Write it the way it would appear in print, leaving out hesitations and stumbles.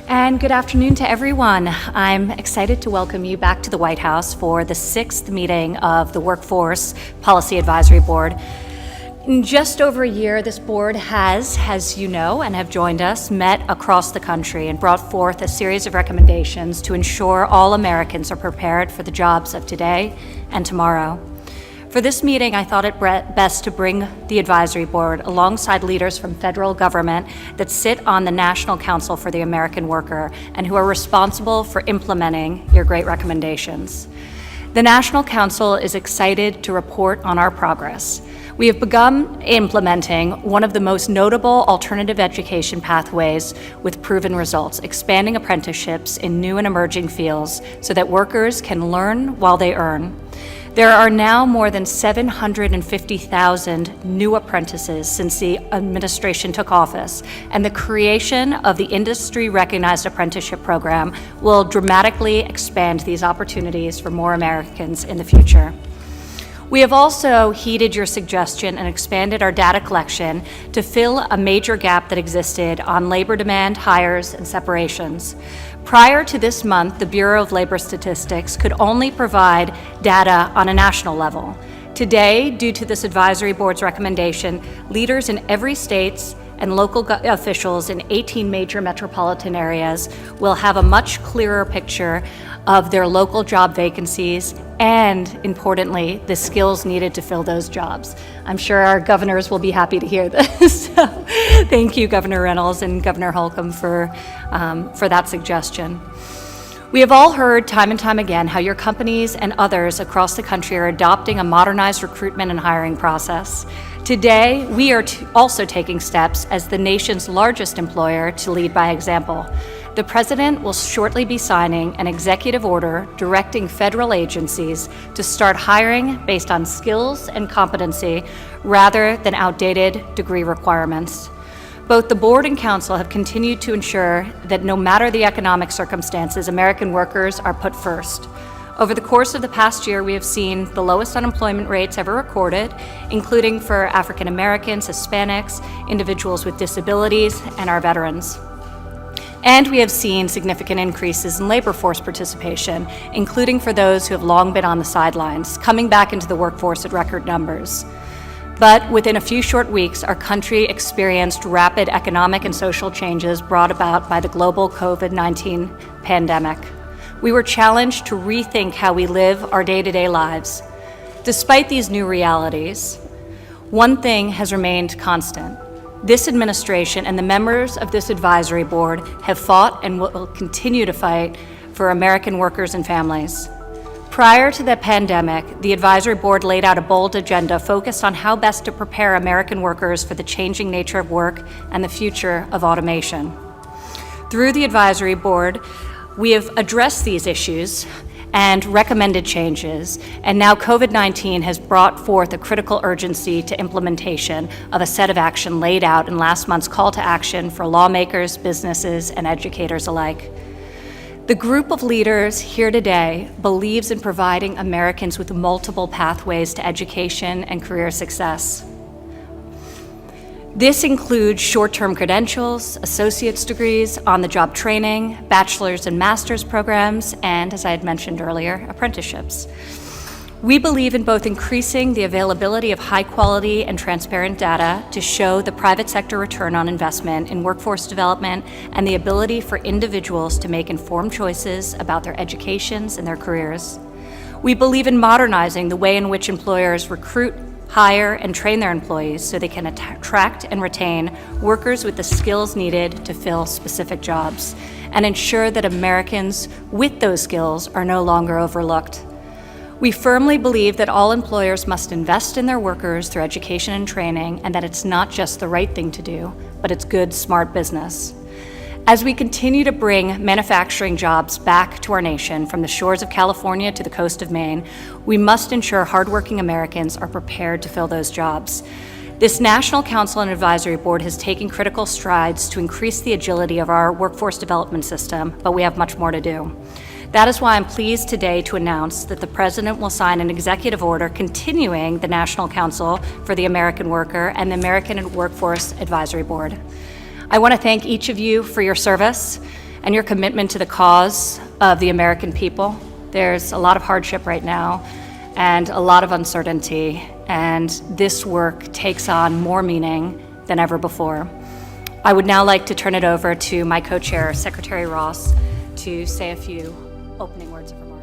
And good afternoon to everyone. I'm excited to welcome you back to the White House for the 6th meeting of the Workforce Policy Advisory Board. In just over a year, this board has, as you know and have joined us, met across the country and brought forth a series of recommendations to ensure all Americans are prepared for the jobs of today and tomorrow. For this meeting, I thought it best to bring the advisory board alongside leaders from federal government that sit on the National Council for the American Worker and who are responsible for implementing your great recommendations. The National Council is excited to report on our progress. We have begun implementing one of the most notable alternative education pathways with proven results, expanding apprenticeships in new and emerging fields so that workers can learn while they earn. There are now more than 750,000 new apprentices since the administration took office, and the creation of the industry-recognized apprenticeship program will dramatically expand these opportunities for more Americans in the future. We have also heeded your suggestion and expanded our data collection to fill a major gap that existed on labor demand, hires, and separations. Prior to this month, the Bureau of Labor Statistics could only provide data on a national level. Today, due to this advisory board's recommendation, leaders in every state and local officials in 18 major metropolitan areas will have a much clearer picture of their local job vacancies and, importantly, the skills needed to fill those jobs. I'm sure our governors will be happy to hear this. So, thank you, Governor Reynolds and Governor Holcomb, for that suggestion. We have all heard time and time again how your companies and others across the country are adopting a modernized recruitment and hiring process. Today, we are also taking steps as the nation's largest employer to lead by example. The President will shortly be signing an executive order directing federal agencies to start hiring based on skills and competency rather than outdated degree requirements. Both the board and council have continued to ensure that no matter the economic circumstances, American workers are put first. Over the course of the past year, we have seen the lowest unemployment rates ever recorded, including for African Americans, Hispanics, individuals with disabilities, and our veterans. And we have seen significant increases in labor force participation, including for those who have long been on the sidelines, coming back into the workforce at record numbers. But within a few short weeks, our country experienced rapid economic and social changes brought about by the global COVID-19 pandemic. We were challenged to rethink how we live our day-to-day lives. Despite these new realities, one thing has remained constant. This administration and the members of this advisory board have fought and will continue to fight for American workers and families. Prior to the pandemic, the advisory board laid out a bold agenda focused on how best to prepare American workers for the changing nature of work and the future of automation. Through the advisory board, we have addressed these issues and recommended changes, and now COVID-19 has brought forth a critical urgency to implementation of a set of action laid out in last month's call to action for lawmakers, businesses, and educators alike. The group of leaders here today believes in providing Americans with multiple pathways to education and career success. This includes short-term credentials, associate's degrees, on-the-job training, bachelor's and master's programs, and, as I had mentioned earlier, apprenticeships. We believe in both increasing the availability of high-quality and transparent data to show the private sector return on investment in workforce development and the ability for individuals to make informed choices about their educations and their careers. We believe in modernizing the way in which employers recruit, hire, and train their employees so they can attract and retain workers with the skills needed to fill specific jobs and ensure that Americans with those skills are no longer overlooked. We firmly believe that all employers must invest in their workers through education and training, and that it's not just the right thing to do, but it's good, smart business. As we continue to bring manufacturing jobs back to our nation from the shores of California to the coast of Maine, we must ensure hardworking Americans are prepared to fill those jobs. This National Council and Advisory Board has taken critical strides to increase the agility of our workforce development system, but we have much more to do. That is why I'm pleased today to announce that the President will sign an executive order continuing the National Council for the American Worker and the American Workforce Advisory Board. I want to thank each of you for your service. and your commitment to the cause of the American people. There's a lot of hardship right now and a lot of uncertainty, and this work takes on more meaning than ever before. I would now like to turn it over to my co-chair, Secretary Ross, to say a few opening words of remarks.